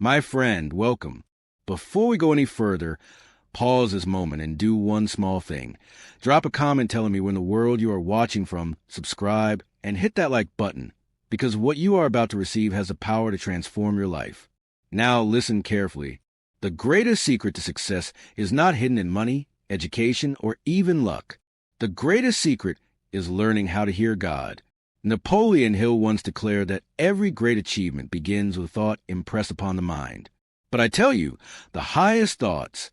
My friend, welcome. Before we go any further, pause this moment and do one small thing. Drop a comment telling me where in the world you are watching from, subscribe, and hit that like button, because what you are about to receive has the power to transform your life. Now listen carefully. The greatest secret to success is not hidden in money, education, or even luck. The greatest secret is learning how to hear God. Napoleon Hill once declared that every great achievement begins with thought impressed upon the mind. But I tell you, the highest thoughts,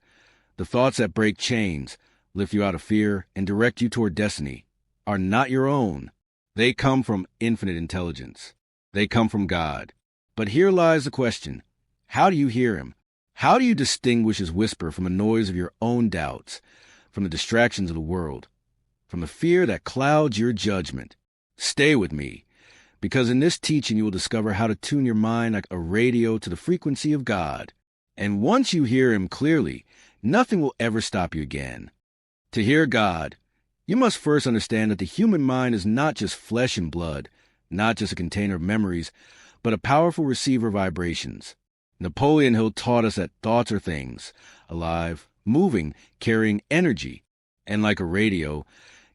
the thoughts that break chains, lift you out of fear, and direct you toward destiny, are not your own. They come from infinite intelligence. They come from God. But here lies the question. How do you hear Him? How do you distinguish His whisper from the noise of your own doubts, from the distractions of the world, from the fear that clouds your judgment? Stay with me, because in this teaching you will discover how to tune your mind like a radio to the frequency of God. And once you hear Him clearly, nothing will ever stop you again. To hear God, you must first understand that the human mind is not just flesh and blood, not just a container of memories, but a powerful receiver of vibrations. Napoleon Hill taught us that thoughts are things, alive, moving, carrying energy. And like a radio,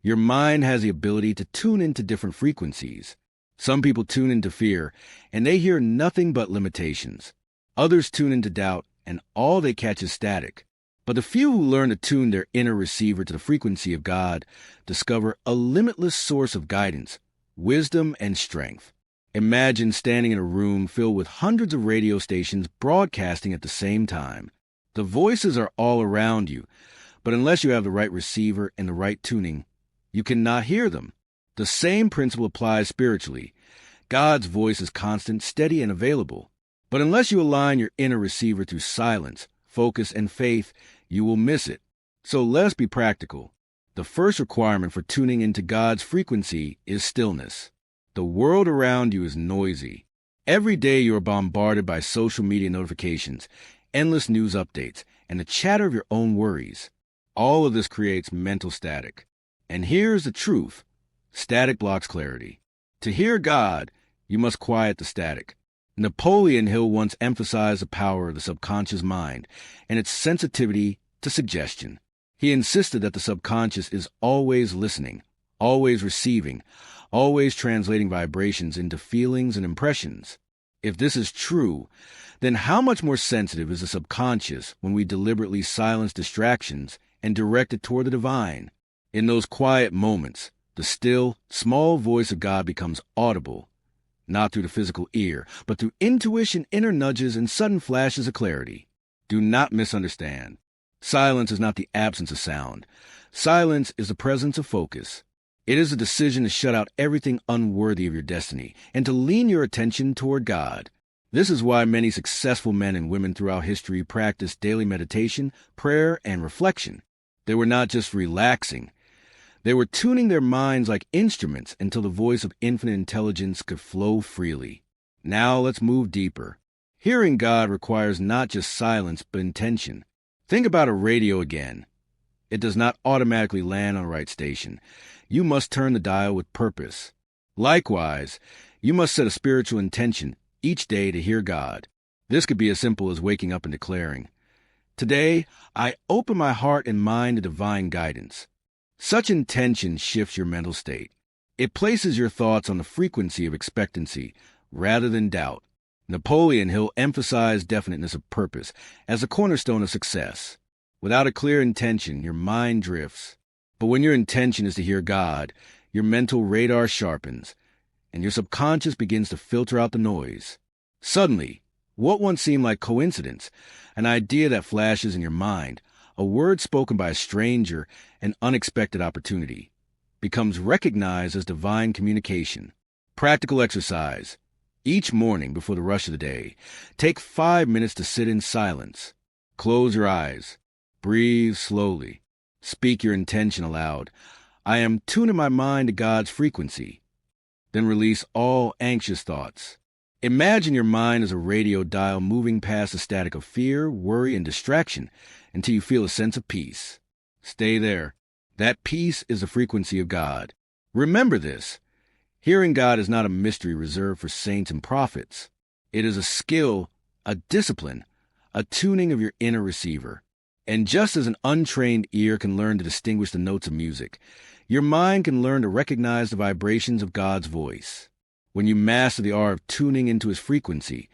your mind has the ability to tune into different frequencies. Some people tune into fear, and they hear nothing but limitations. Others tune into doubt, and all they catch is static. But the few who learn to tune their inner receiver to the frequency of God discover a limitless source of guidance, wisdom, and strength. Imagine standing in a room filled with hundreds of radio stations broadcasting at the same time. The voices are all around you, but unless you have the right receiver and the right tuning, you cannot hear them. The same principle applies spiritually. God's voice is constant, steady, and available. But unless you align your inner receiver through silence, focus, and faith, you will miss it. So let us be practical. The first requirement for tuning into God's frequency is stillness. The world around you is noisy. Every day you are bombarded by social media notifications, endless news updates, and the chatter of your own worries. All of this creates mental static. And here's the truth. Static blocks clarity. To hear God, you must quiet the static. Napoleon Hill once emphasized the power of the subconscious mind and its sensitivity to suggestion. He insisted that the subconscious is always listening, always receiving, always translating vibrations into feelings and impressions. If this is true, then how much more sensitive is the subconscious when we deliberately silence distractions and direct it toward the divine? In those quiet moments, the still, small voice of God becomes audible, not through the physical ear, but through intuition, inner nudges, and sudden flashes of clarity. Do not misunderstand. Silence is not the absence of sound. Silence is the presence of focus. It is a decision to shut out everything unworthy of your destiny and to lean your attention toward God. This is why many successful men and women throughout history practiced daily meditation, prayer, and reflection. They were not just relaxing. They were tuning their minds like instruments until the voice of infinite intelligence could flow freely. Now let's move deeper. Hearing God requires not just silence, but intention. Think about a radio again. It does not automatically land on the right station. You must turn the dial with purpose. Likewise, you must set a spiritual intention each day to hear God. This could be as simple as waking up and declaring, "Today, I open my heart and mind to divine guidance." Such intention shifts your mental state. It places your thoughts on the frequency of expectancy rather than doubt. Napoleon Hill emphasized definiteness of purpose as a cornerstone of success. Without a clear intention, your mind drifts. But when your intention is to hear God, your mental radar sharpens, and your subconscious begins to filter out the noise. Suddenly, what once seemed like coincidence, an idea that flashes in your mind, a word spoken by a stranger, an unexpected opportunity, becomes recognized as divine communication. Practical exercise. Each morning before the rush of the day, take 5 minutes to sit in silence. Close your eyes. Breathe slowly. Speak your intention aloud. I am tuning my mind to God's frequency. Then release all anxious thoughts. Imagine your mind as a radio dial moving past the static of fear, worry, and distraction until you feel a sense of peace. Stay there. That peace is the frequency of God. Remember this. Hearing God is not a mystery reserved for saints and prophets. It is a skill, a discipline, a tuning of your inner receiver. And just as an untrained ear can learn to distinguish the notes of music, your mind can learn to recognize the vibrations of God's voice. When you master the art of tuning into His frequency,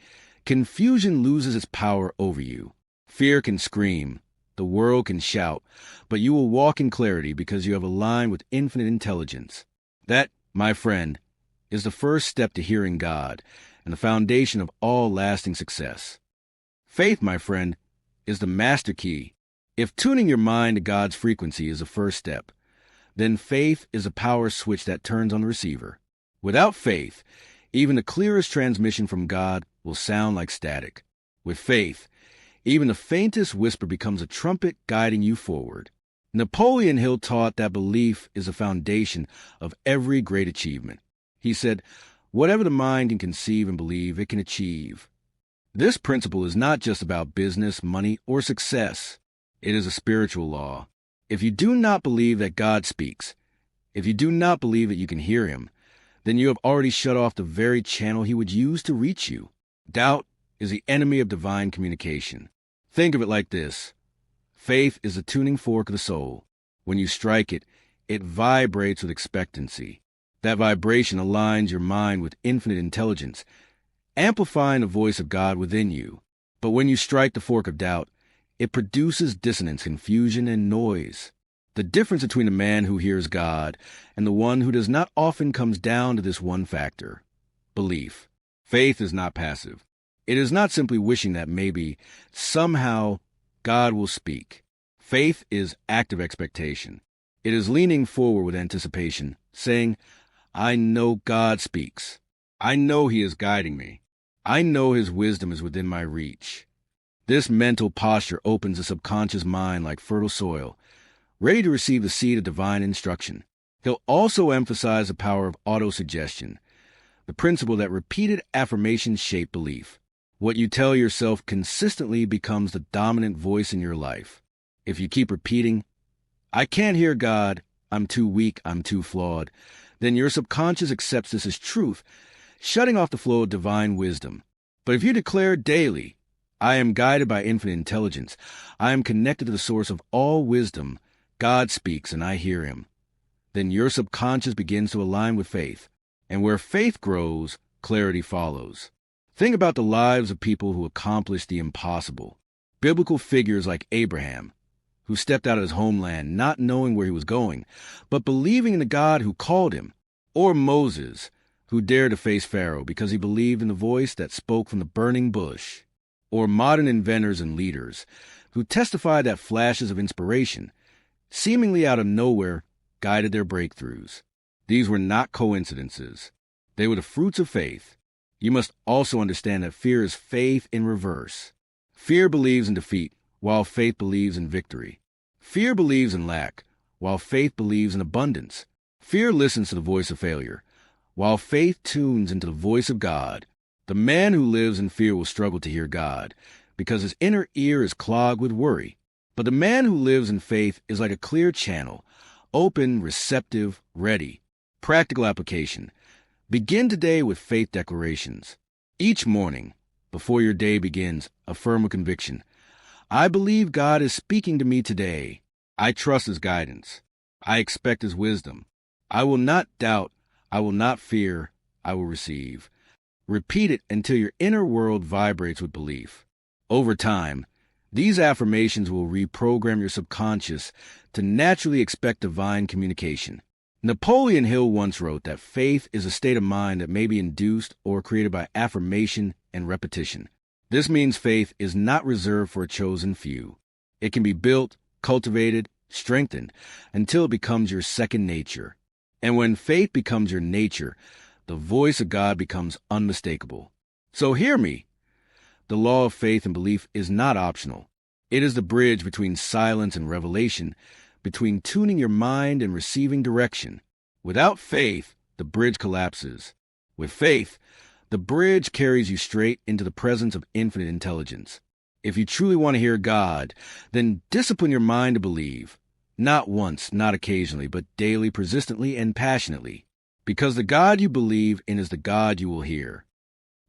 confusion loses its power over you. Fear can scream, the world can shout, but you will walk in clarity because you have aligned with infinite intelligence. That, my friend, is the first step to hearing God and the foundation of all lasting success. Faith, my friend, is the master key. If tuning your mind to God's frequency is the first step, then faith is a power switch that turns on the receiver. Without faith, even the clearest transmission from God will sound like static. With faith, even the faintest whisper becomes a trumpet guiding you forward. Napoleon Hill taught that belief is the foundation of every great achievement. He said, "Whatever the mind can conceive and believe, it can achieve." This principle is not just about business, money, or success. It is a spiritual law. If you do not believe that God speaks, if you do not believe that you can hear Him, then you have already shut off the very channel He would use to reach you. Doubt is the enemy of divine communication. Think of it like this. Faith is the tuning fork of the soul. When you strike it, it vibrates with expectancy. That vibration aligns your mind with infinite intelligence, amplifying the voice of God within you. But when you strike the fork of doubt, it produces dissonance, confusion, and noise. The difference between a man who hears God and the one who does not often comes down to this one factor: belief. Faith is not passive. It is not simply wishing that maybe, somehow, God will speak. Faith is active expectation. It is leaning forward with anticipation, saying, "I know God speaks. I know He is guiding me. I know His wisdom is within my reach." This mental posture opens the subconscious mind like fertile soil, ready to receive the seed of divine instruction. He'll also emphasize the power of autosuggestion, the principle that repeated affirmations shape belief. What you tell yourself consistently becomes the dominant voice in your life. If you keep repeating, "I can't hear God, I'm too weak, I'm too flawed," then your subconscious accepts this as truth, shutting off the flow of divine wisdom. But if you declare daily, "I am guided by infinite intelligence, I am connected to the source of all wisdom, God speaks and I hear Him," then your subconscious begins to align with faith. And where faith grows, clarity follows. Think about the lives of people who accomplished the impossible. Biblical figures like Abraham, who stepped out of his homeland not knowing where he was going, but believing in the God who called him. Or Moses, who dared to face Pharaoh because he believed in the voice that spoke from the burning bush. Or modern inventors and leaders, who testified that flashes of inspiration, seemingly out of nowhere, guided their breakthroughs. These were not coincidences. They were the fruits of faith. You must also understand that fear is faith in reverse. Fear believes in defeat, while faith believes in victory. Fear believes in lack, while faith believes in abundance. Fear listens to the voice of failure, while faith tunes into the voice of God. The man who lives in fear will struggle to hear God, because his inner ear is clogged with worry. But the man who lives in faith is like a clear channel, open, receptive, ready. Practical application. Begin today with faith declarations. Each morning, before your day begins, affirm with conviction, "I believe God is speaking to me today. I trust His guidance. I expect His wisdom. I will not doubt. I will not fear. I will receive." Repeat it until your inner world vibrates with belief. Over time, these affirmations will reprogram your subconscious to naturally expect divine communication. Napoleon Hill once wrote that faith is a state of mind that may be induced or created by affirmation and repetition. This means faith is not reserved for a chosen few. It can be built, cultivated, strengthened, until it becomes your second nature. And when faith becomes your nature, the voice of God becomes unmistakable. So hear me. The law of faith and belief is not optional. It is the bridge between silence and revelation, between tuning your mind and receiving direction. Without faith, the bridge collapses. With faith, the bridge carries you straight into the presence of infinite intelligence. If you truly want to hear God, then discipline your mind to believe. Not once, not occasionally, but daily, persistently, and passionately. Because the God you believe in is the God you will hear.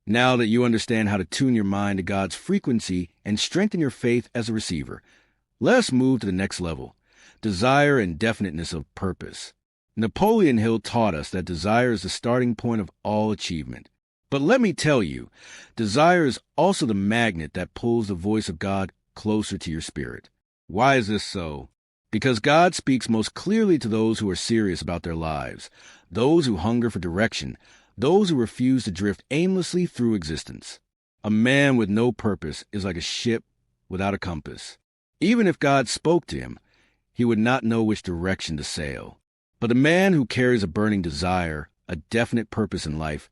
Now that you understand how to tune your mind to God's frequency and strengthen your faith as a receiver, let's move to the next level: desire and definiteness of purpose. Napoleon Hill taught us that desire is the starting point of all achievement. But let me tell you, desire is also the magnet that pulls the voice of God closer to your spirit. Why is this so? Because God speaks most clearly to those who are serious about their lives, those who hunger for direction, those who refuse to drift aimlessly through existence. A man with no purpose is like a ship without a compass. Even if God spoke to him, he would not know which direction to sail. But a man who carries a burning desire, a definite purpose in life,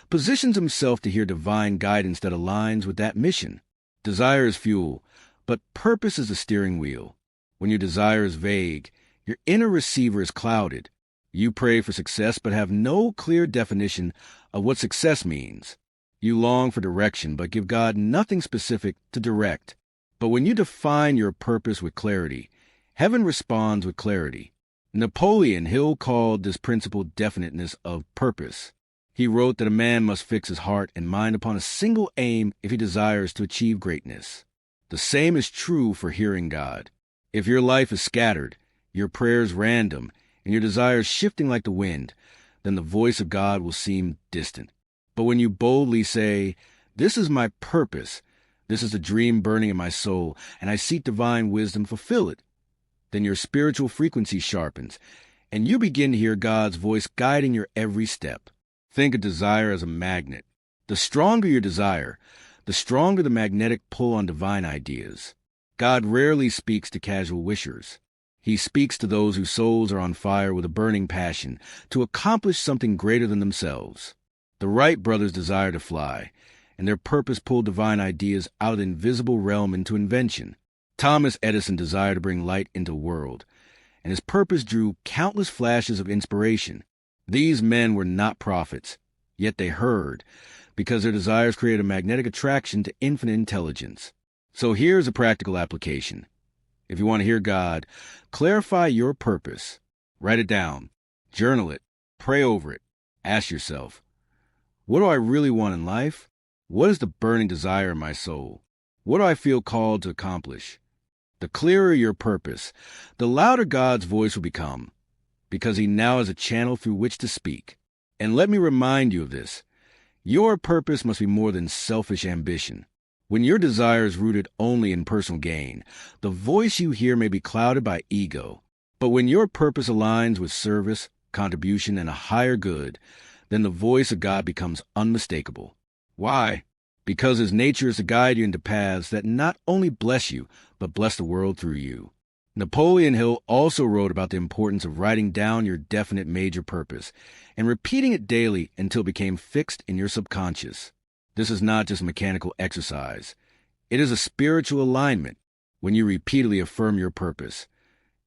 positions himself to hear divine guidance that aligns with that mission. Desire is fuel, but purpose is the steering wheel. When your desire is vague, your inner receiver is clouded. You pray for success but have no clear definition of what success means. You long for direction but give God nothing specific to direct. But when you define your purpose with clarity, heaven responds with clarity. Napoleon Hill called this principle definiteness of purpose. He wrote that a man must fix his heart and mind upon a single aim if he desires to achieve greatness. The same is true for hearing God. If your life is scattered, your prayers random, and your desires shifting like the wind, then the voice of God will seem distant. But when you boldly say, "This is my purpose, this is the dream burning in my soul, and I seek divine wisdom, fulfill it," then your spiritual frequency sharpens, and you begin to hear God's voice guiding your every step. Think of desire as a magnet. The stronger your desire, the stronger the magnetic pull on divine ideas. God rarely speaks to casual wishers. He speaks to those whose souls are on fire with a burning passion to accomplish something greater than themselves. The Wright brothers desire to fly, and their purpose pulled divine ideas out of the invisible realm into invention. Thomas Edison desired to bring light into the world, and his purpose drew countless flashes of inspiration. These men were not prophets, yet they heard, because their desires created a magnetic attraction to infinite intelligence. So here's a practical application. If you want to hear God, clarify your purpose. Write it down. Journal it. Pray over it. Ask yourself, what do I really want in life? What is the burning desire in my soul? What do I feel called to accomplish? The clearer your purpose, the louder God's voice will become, because he now has a channel through which to speak. And let me remind you of this. Your purpose must be more than selfish ambition. When your desire is rooted only in personal gain, the voice you hear may be clouded by ego. But when your purpose aligns with service, contribution, and a higher good, then the voice of God becomes unmistakable. Why? Because his nature is to guide you into paths that not only bless you, but bless the world through you. Napoleon Hill also wrote about the importance of writing down your definite major purpose and repeating it daily until it became fixed in your subconscious. This is not just mechanical exercise. It is a spiritual alignment. When you repeatedly affirm your purpose,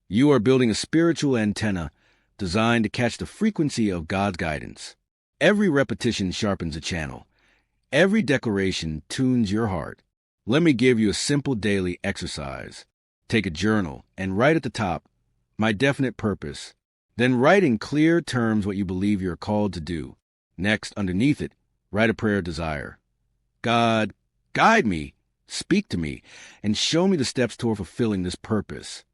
you are building a spiritual antenna designed to catch the frequency of God's guidance. Every repetition sharpens a channel. Every declaration tunes your heart. Let me give you a simple daily exercise. Take a journal and write at the top, "My definite purpose." Then write in clear terms what you believe you are called to do. Next, underneath it, write a prayer of desire. God, guide me, speak to me, and show me the steps toward fulfilling this purpose.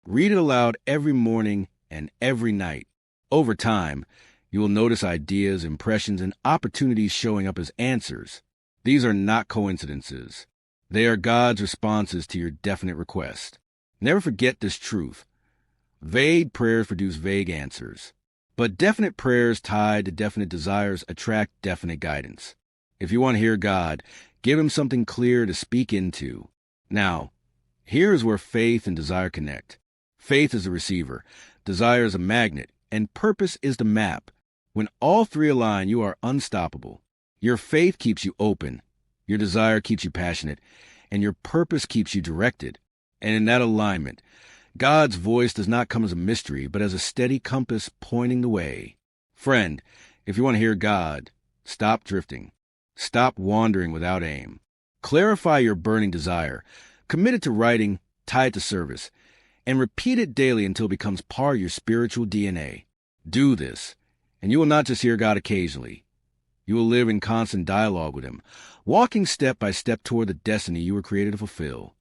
Read it aloud every morning and every night. Over time, you will notice ideas, impressions, and opportunities showing up as answers. These are not coincidences. They are God's responses to your definite request. Never forget this truth. Vague prayers produce vague answers. But definite prayers tied to definite desires attract definite guidance. If you want to hear God, give him something clear to speak into. Now, here is where faith and desire connect. Faith is the receiver, desire is a magnet, and purpose is the map. When all three align, you are unstoppable. Your faith keeps you open, your desire keeps you passionate, and your purpose keeps you directed. And in that alignment, God's voice does not come as a mystery, but as a steady compass pointing the way. Friend, if you want to hear God, stop drifting. Stop wandering without aim. Clarify your burning desire. Commit it to writing, tie it to service, and repeat it daily until it becomes part of your spiritual DNA. Do this, and you will not just hear God occasionally. You will live in constant dialogue with him, walking step by step toward the destiny you were created to fulfill.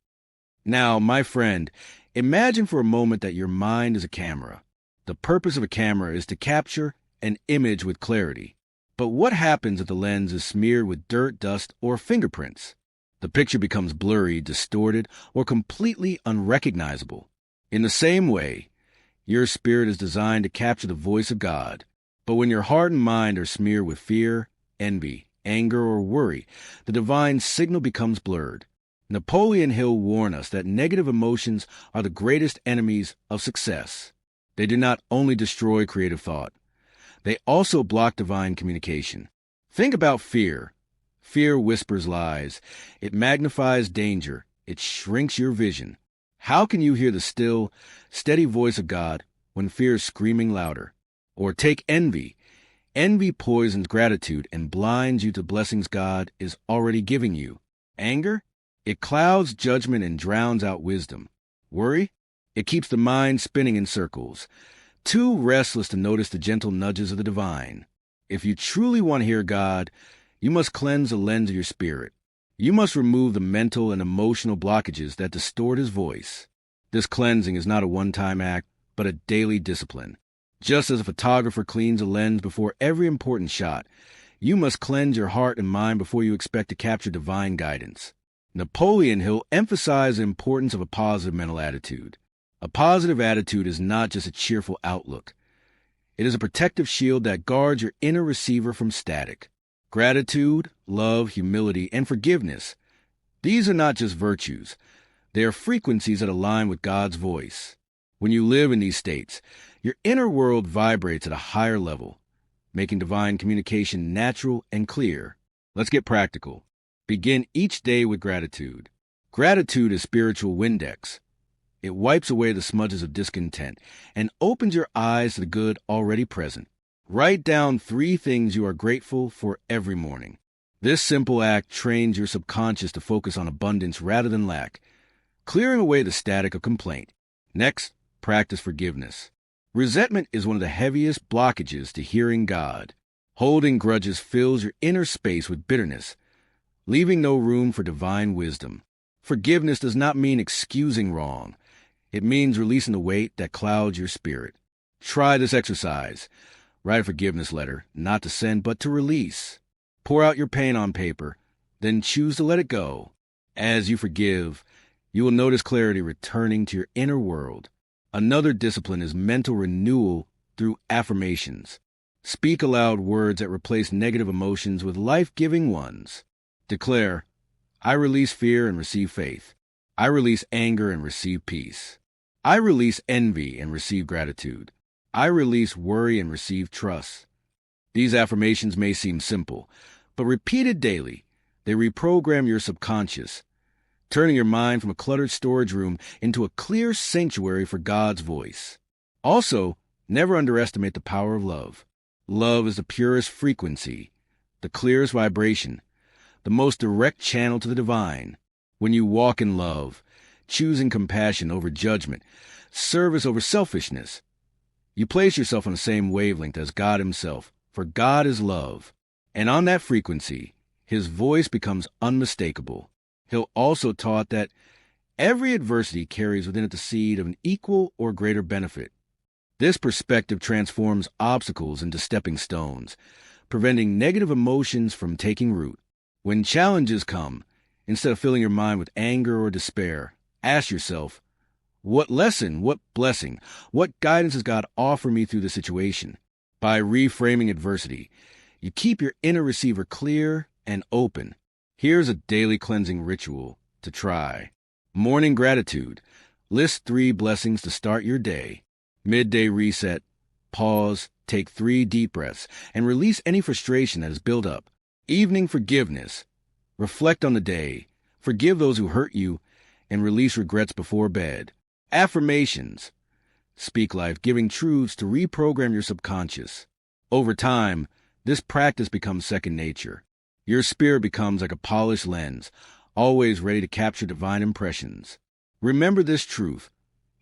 Now, my friend, imagine for a moment that your mind is a camera. The purpose of a camera is to capture an image with clarity. But what happens if the lens is smeared with dirt, dust, or fingerprints? The picture becomes blurry, distorted, or completely unrecognizable. In the same way, your spirit is designed to capture the voice of God. But when your heart and mind are smeared with fear, envy, anger, or worry, the divine signal becomes blurred. Napoleon Hill warned us that negative emotions are the greatest enemies of success. They do not only destroy creative thought, they also block divine communication. Think about fear. Fear whispers lies. It magnifies danger. It shrinks your vision. How can you hear the still, steady voice of God when fear is screaming louder? Or take envy. Envy poisons gratitude and blinds you to blessings God is already giving you. Anger? It clouds judgment and drowns out wisdom. Worry? It keeps the mind spinning in circles, too restless to notice the gentle nudges of the divine. If you truly want to hear God, you must cleanse the lens of your spirit. You must remove the mental and emotional blockages that distort his voice. This cleansing is not a one-time act, but a daily discipline. Just as a photographer cleans a lens before every important shot, you must cleanse your heart and mind before you expect to capture divine guidance. Napoleon Hill emphasized the importance of a positive mental attitude. A positive attitude is not just a cheerful outlook. It is a protective shield that guards your inner receiver from static. Gratitude, love, humility, and forgiveness. These are not just virtues. They are frequencies that align with God's voice. When you live in these states, your inner world vibrates at a higher level, making divine communication natural and clear. Let's get practical. Begin each day with gratitude. Gratitude is spiritual Windex. It wipes away the smudges of discontent and opens your eyes to the good already present. Write down 3 things you are grateful for every morning. This simple act trains your subconscious to focus on abundance rather than lack, clearing away the static of complaint. Next, practice forgiveness. Resentment is one of the heaviest blockages to hearing God. Holding grudges fills your inner space with bitterness, leaving no room for divine wisdom. Forgiveness does not mean excusing wrong. It means releasing the weight that clouds your spirit. Try this exercise. Write a forgiveness letter, not to send, but to release. Pour out your pain on paper, then choose to let it go. As you forgive, you will notice clarity returning to your inner world. Another discipline is mental renewal through affirmations. Speak aloud words that replace negative emotions with life-giving ones. Declare, I release fear and receive faith. I release anger and receive peace. I release envy and receive gratitude. I release worry and receive trust. These affirmations may seem simple, but repeated daily, they reprogram your subconscious, turning your mind from a cluttered storage room into a clear sanctuary for God's voice. Also, never underestimate the power of love. Love is the purest frequency, the clearest vibration, the most direct channel to the divine. When you walk in love, choosing compassion over judgment, service over selfishness, you place yourself on the same wavelength as God himself, for God is love. And on that frequency, his voice becomes unmistakable. Hill also taught that every adversity carries within it the seed of an equal or greater benefit. This perspective transforms obstacles into stepping stones, preventing negative emotions from taking root. When challenges come, instead of filling your mind with anger or despair, ask yourself, what lesson, what blessing, what guidance does God offer me through the situation? By reframing adversity, you keep your inner receiver clear and open. Here's a daily cleansing ritual to try. Morning gratitude. List 3 blessings to start your day. Midday reset. Pause, take 3 deep breaths, and release any frustration that has built up. Evening forgiveness. Reflect on the day. Forgive those who hurt you, and release regrets before bed. Affirmations. Speak life-giving truths to reprogram your subconscious. Over time, this practice becomes second nature. Your spirit becomes like a polished lens, always ready to capture divine impressions. Remember this truth.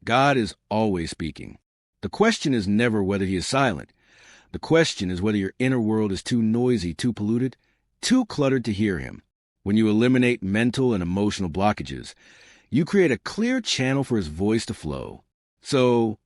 God is always speaking. The question is never whether he is silent, The question is whether your inner world is too noisy, too polluted, too cluttered to hear him. When you eliminate mental and emotional blockages, you create a clear channel for his voice to flow. So,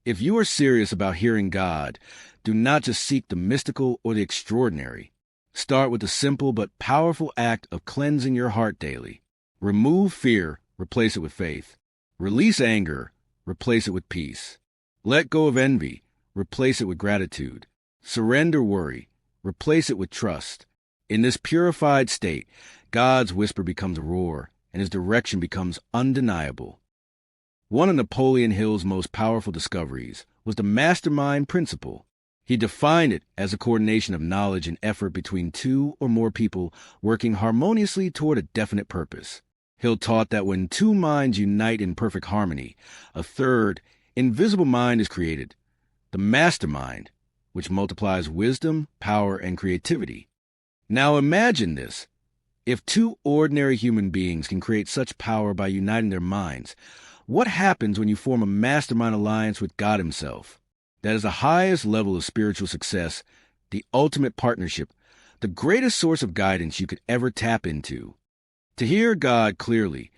if you are serious about hearing God, do not just seek the mystical or the extraordinary. Start with the simple but powerful act of cleansing your heart daily. Remove fear, replace it with faith. Release anger, replace it with peace. Let go of envy, replace it with gratitude. Surrender worry, replace it with trust. In this purified state, God's whisper becomes a roar, and his direction becomes undeniable. One of Napoleon Hill's most powerful discoveries was the mastermind principle. He defined it as a coordination of knowledge and effort between two or more people working harmoniously toward a definite purpose. Hill taught that when two minds unite in perfect harmony, a third, invisible mind is created, the mastermind, which multiplies wisdom, power, and creativity. Now imagine this. If two ordinary human beings can create such power by uniting their minds, what happens when you form a mastermind alliance with God himself? That is the highest level of spiritual success, the ultimate partnership, the greatest source of guidance you could ever tap into. To hear God clearly,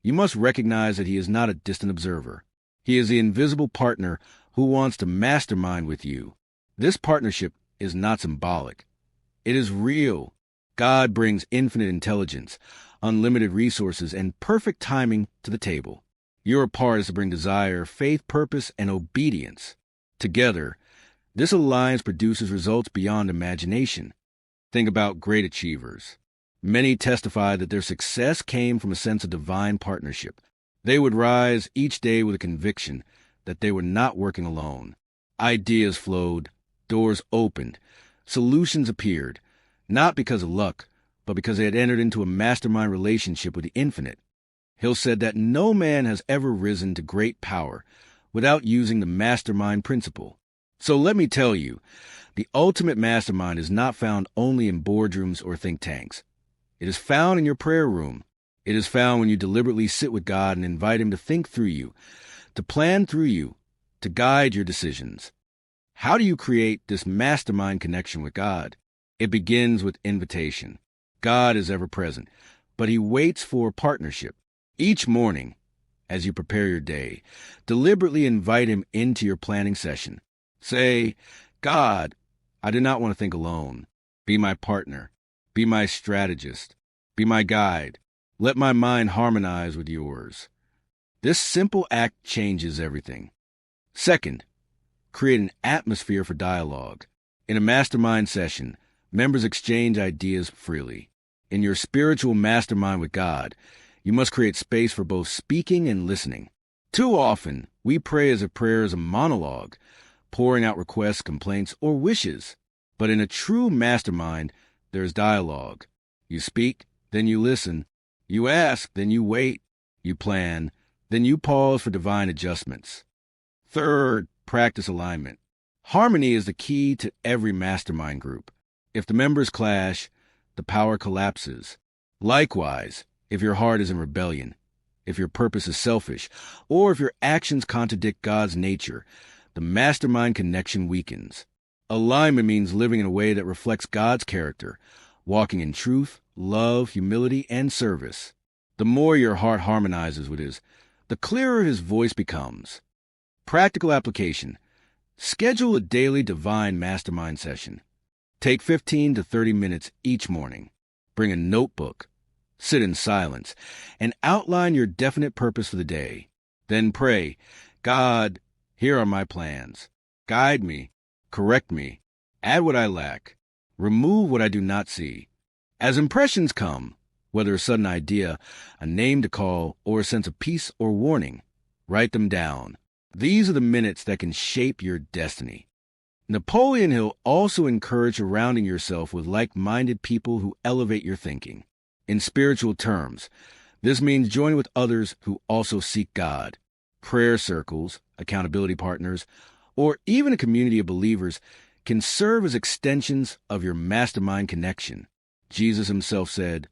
you must recognize that he is not a distant observer. He is the invisible partner who wants to mastermind with you. This partnership is not symbolic. It is real. God brings infinite intelligence, unlimited resources, and perfect timing to the table. Your part is to bring desire, faith, purpose, and obedience. Together, this alliance produces results beyond imagination. Think about great achievers. Many testify that their success came from a sense of divine partnership. They would rise each day with a conviction that they were not working alone. Ideas flowed, doors opened, solutions appeared, not because of luck, but because they had entered into a mastermind relationship with the infinite. Hill said that no man has ever risen to great power without using the mastermind principle. So let me tell you, the ultimate mastermind is not found only in boardrooms or think tanks. It is found in your prayer room. It is found when you deliberately sit with God and invite him to think through you, to plan through you, to guide your decisions. How do you create this mastermind connection with God? It begins with invitation. God is ever present, but he waits for partnership. Each morning, as you prepare your day, deliberately invite him into your planning session. Say, God, I do not want to think alone. Be my partner. Be my strategist. Be my guide. Let my mind harmonize with yours. This simple act changes everything. Second, create an atmosphere for dialogue. In a mastermind session, members exchange ideas freely. In your spiritual mastermind with God, you must create space for both speaking and listening. Too often, we pray as if prayer is a monologue, pouring out requests, complaints, or wishes. But in a true mastermind, there is dialogue. You speak, then you listen. You ask, then you wait. You plan, then you pause for divine adjustments. Third, practice alignment. Harmony is the key to every mastermind group. If the members clash, the power collapses. Likewise, if your heart is in rebellion, if your purpose is selfish, or if your actions contradict God's nature, the mastermind connection weakens. Alignment means living in a way that reflects God's character, walking in truth, love, humility, and service. The more your heart harmonizes with his, the clearer his voice becomes. Practical application. Schedule a daily divine mastermind session. Take 15 to 30 minutes each morning. Bring a notebook. Sit in silence and outline your definite purpose for the day. Then pray, God, here are my plans. Guide me, correct me, add what I lack, remove what I do not see. As impressions come, whether a sudden idea, a name to call, or a sense of peace or warning, write them down. These are the minutes that can shape your destiny. Napoleon Hill also encouraged surrounding yourself with like-minded people who elevate your thinking. In spiritual terms, this means joining with others who also seek God. Prayer circles, accountability partners, or even a community of believers can serve as extensions of your mastermind connection. Jesus himself said,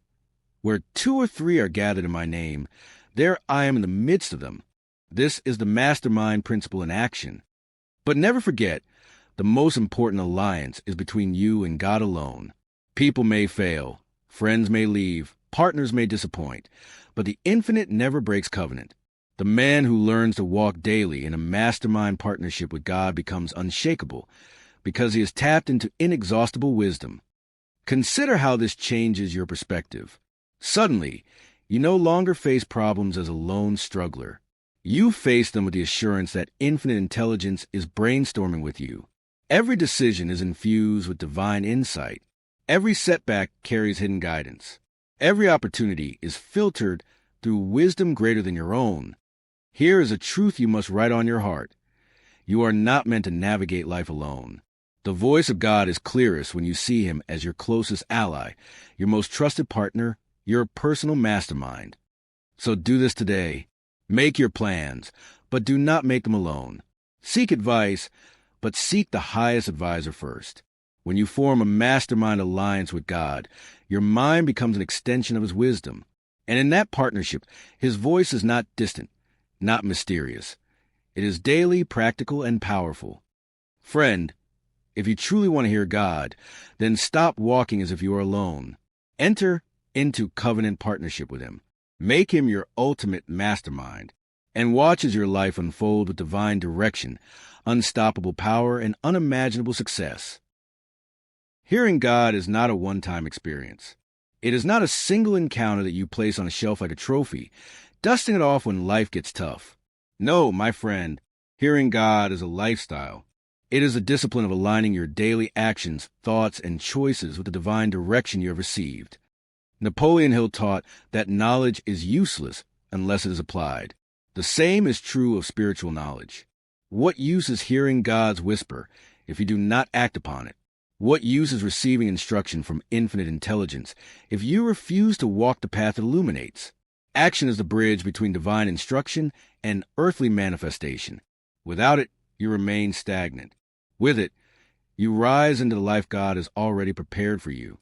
"Where 2 or 3 are gathered in my name, there I am in the midst of them." This is the mastermind principle in action. But never forget, The most important alliance is between you and God alone. People may fail, friends may leave, partners may disappoint, but the infinite never breaks covenant. The man who learns to walk daily in a mastermind partnership with God becomes unshakable because he has tapped into inexhaustible wisdom. Consider how this changes your perspective. Suddenly, you no longer face problems as a lone struggler. You face them with the assurance that infinite intelligence is brainstorming with you. Every decision is infused with divine insight. Every setback carries hidden guidance. Every opportunity is filtered through wisdom greater than your own. Here is a truth you must write on your heart. You are not meant to navigate life alone. The voice of God is clearest when you see him as your closest ally, your most trusted partner, your personal mastermind. So do this today. Make your plans, but do not make them alone. Seek advice, but seek the highest advisor first. When you form a mastermind alliance with God, your mind becomes an extension of his wisdom. And in that partnership, his voice is not distant, not mysterious. It is daily, practical, and powerful. Friend, if you truly want to hear God, then stop walking as if you are alone. Enter into covenant partnership with him. Make him your ultimate mastermind, and watch as your life unfold with divine direction, unstoppable power, and unimaginable success. Hearing God is not a one-time experience. It is not a single encounter that you place on a shelf like a trophy, dusting it off when life gets tough. No, my friend, hearing God is a lifestyle. It is a discipline of aligning your daily actions, thoughts, and choices with the divine direction you have received. Napoleon Hill taught that knowledge is useless unless it is applied. The same is true of spiritual knowledge. What use is hearing God's whisper if you do not act upon it? What use is receiving instruction from infinite intelligence if you refuse to walk the path it illuminates? Action is the bridge between divine instruction and earthly manifestation. Without it, you remain stagnant. With it, you rise into the life God has already prepared for you.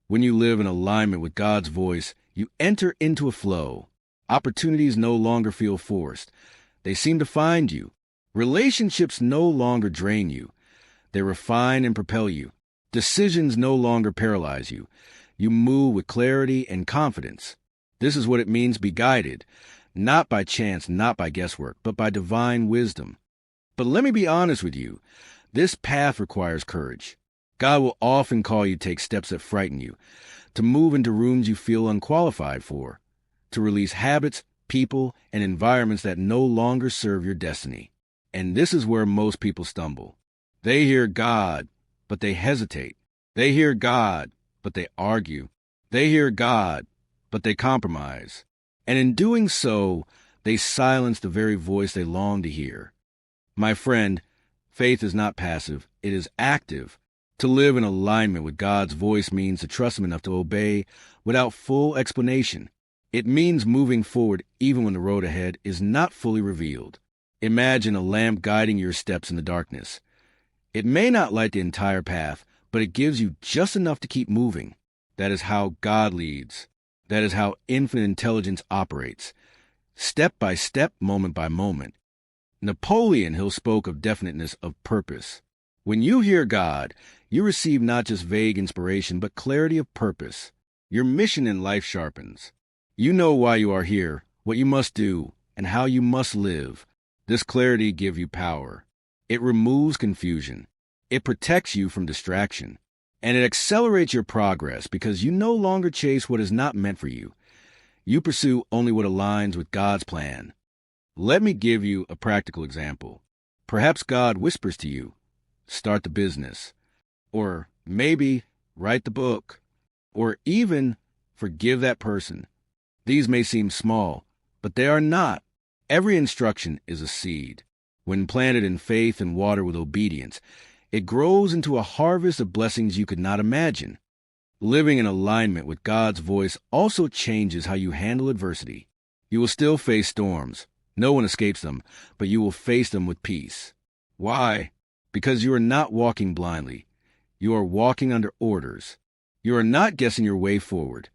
When you live in alignment with God's voice, you enter into a flow. Opportunities no longer feel forced. They seem to find you. Relationships no longer drain you. They refine and propel you. Decisions no longer paralyze you. You move with clarity and confidence. This is what it means to be guided, not by chance, not by guesswork, but by divine wisdom. But let me be honest with you. This path requires courage. God will often call you to take steps that frighten you, to move into rooms you feel unqualified for, to release habits, people, and environments that no longer serve your destiny. And this is where most people stumble. They hear God, but they hesitate. They hear God, but they argue. They hear God, but they compromise. And in doing so, they silence the very voice they long to hear. My friend, faith is not passive, it is active. To live in alignment with God's voice means to trust him enough to obey without full explanation. It means moving forward even when the road ahead is not fully revealed. Imagine a lamp guiding your steps in the darkness. It may not light the entire path, but it gives you just enough to keep moving. That is how God leads. That is how infinite intelligence operates. Step by step, moment by moment. Napoleon Hill spoke of definiteness of purpose. When you hear God, you receive not just vague inspiration, but clarity of purpose. Your mission in life sharpens. You know why you are here, what you must do, and how you must live. This clarity gives you power. It removes confusion. It protects you from distraction. And it accelerates your progress because you no longer chase what is not meant for you. You pursue only what aligns with God's plan. Let me give you a practical example. Perhaps God whispers to you, start the business, or maybe write the book, or even forgive that person. These may seem small, but they are not. Every instruction is a seed. When planted in faith and watered with obedience, it grows into a harvest of blessings you could not imagine. Living in alignment with God's voice also changes how you handle adversity. You will still face storms. No one escapes them, but you will face them with peace. Why? Because you are not walking blindly. You are walking under orders. You are not guessing your way forward.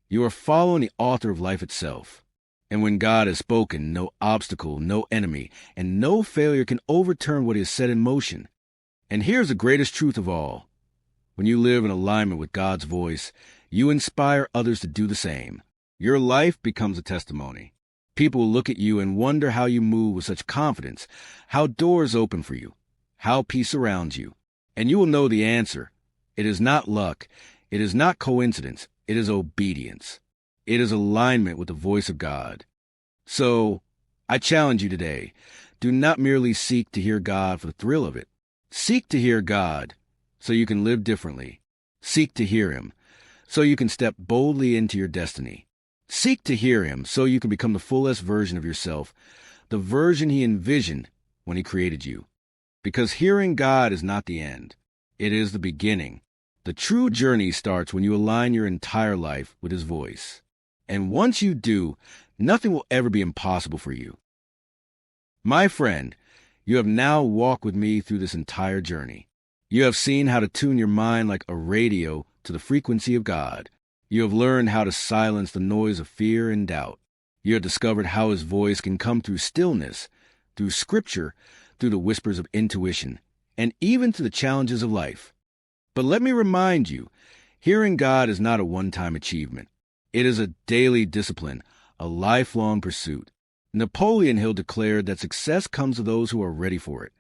You are following the author of life itself. And when God has spoken, no obstacle, no enemy, and no failure can overturn what he has set in motion. And here's the greatest truth of all. When you live in alignment with God's voice, you inspire others to do the same. Your life becomes a testimony. People will look at you and wonder how you move with such confidence, how doors open for you, how peace surrounds you. And you will know the answer. It is not luck. It is not coincidence. It is obedience. It is alignment with the voice of God. So, I challenge you today. Do not merely seek to hear God for the thrill of it. Seek to hear God so you can live differently. Seek to hear Him so you can step boldly into your destiny. Seek to hear Him so you can become the fullest version of yourself, the version He envisioned when He created you. Because hearing God is not the end. It is the beginning. The true journey starts when you align your entire life with His voice. And once you do, nothing will ever be impossible for you. My friend, you have now walked with me through this entire journey. You have seen how to tune your mind like a radio to the frequency of God. You have learned how to silence the noise of fear and doubt. You have discovered how His voice can come through stillness, through scripture, through the whispers of intuition, and even through the challenges of life. But let me remind you, hearing God is not a one-time achievement. It is a daily discipline, a lifelong pursuit. Napoleon Hill declared that success comes to those who are ready for it.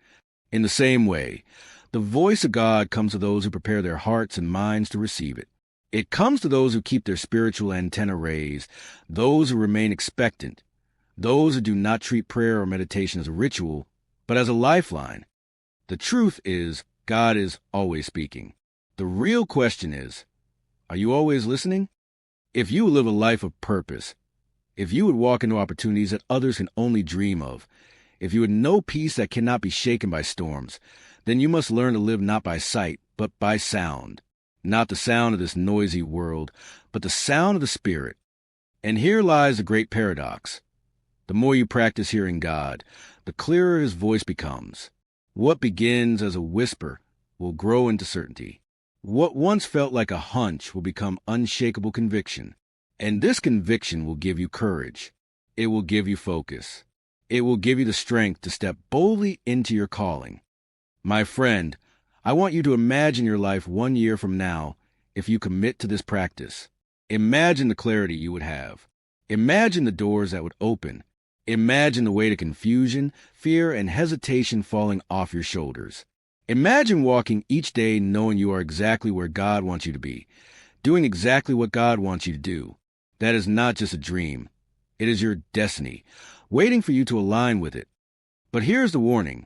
In the same way, the voice of God comes to those who prepare their hearts and minds to receive it. It comes to those who keep their spiritual antenna raised, those who remain expectant, those who do not treat prayer or meditation as a ritual, but as a lifeline. The truth is, God is always speaking. The real question is, are you always listening? If you would live a life of purpose, if you would walk into opportunities that others can only dream of, if you would know peace that cannot be shaken by storms, then you must learn to live not by sight, but by sound. Not the sound of this noisy world, but the sound of the Spirit. And here lies the great paradox. The more you practice hearing God, the clearer His voice becomes. What begins as a whisper will grow into certainty. What once felt like a hunch will become unshakable conviction. And this conviction will give you courage. It will give you focus. It will give you the strength to step boldly into your calling. My friend, I want you to imagine your life 1 year from now if you commit to this practice. Imagine the clarity you would have. Imagine the doors that would open. Imagine the weight of confusion, fear, and hesitation falling off your shoulders. Imagine walking each day knowing you are exactly where God wants you to be, doing exactly what God wants you to do. That is not just a dream. It is your destiny, waiting for you to align with it. But here's the warning.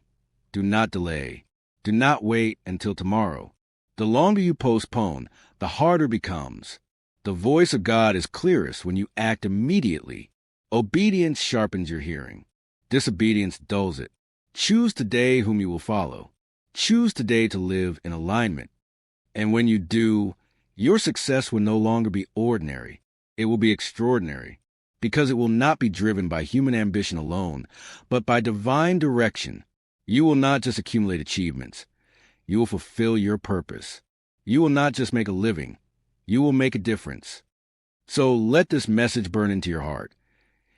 Do not delay. Do not wait until tomorrow. The longer you postpone, the harder it becomes. The voice of God is clearest when you act immediately. Obedience sharpens your hearing. Disobedience dulls it. Choose today whom you will follow. Choose today to live in alignment. And when you do, your success will no longer be ordinary. It will be extraordinary, because it will not be driven by human ambition alone, but by divine direction. You will not just accumulate achievements. You will fulfill your purpose. You will not just make a living. You will make a difference. So let this message burn into your heart.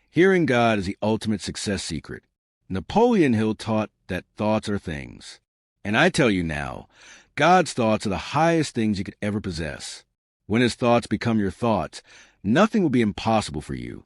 Hearing God is the ultimate success secret. Napoleon Hill taught that thoughts are things. And I tell you now, God's thoughts are the highest things you could ever possess. When His thoughts become your thoughts, nothing will be impossible for you.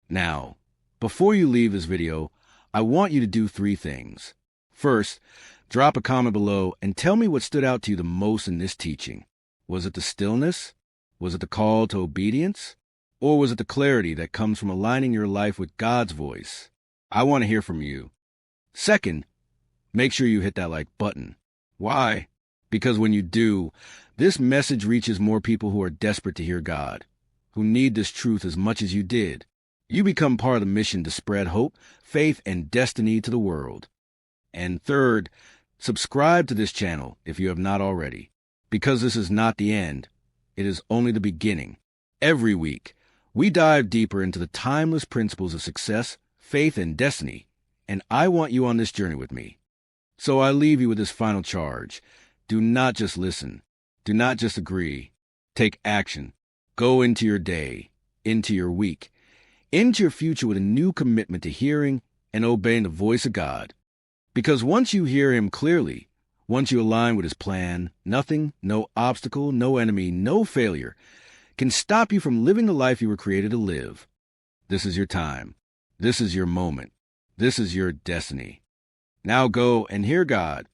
Now, before you leave this video, I want you to do 3 things. First, drop a comment below and tell me what stood out to you the most in this teaching. Was it the stillness? Was it the call to obedience? Or was it the clarity that comes from aligning your life with God's voice? I want to hear from you. Second, make sure you hit that like button. Why? Because when you do, this message reaches more people who are desperate to hear God, who need this truth as much as you did. You become part of the mission to spread hope, faith, and destiny to the world. And third, subscribe to this channel if you have not already, because this is not the end. It is only the beginning. Every week, we dive deeper into the timeless principles of success, faith, and destiny, and I want you on this journey with me. So I leave you with this final charge. Do not just listen. Do not just agree. Take action. Go into your day, into your week, into your future with a new commitment to hearing and obeying the voice of God. Because once you hear Him clearly, Once you align with His plan, nothing, no obstacle, no enemy, no failure can stop you from living the life you were created to live. This is your time. This is your moment. This is your destiny. Now go and hear God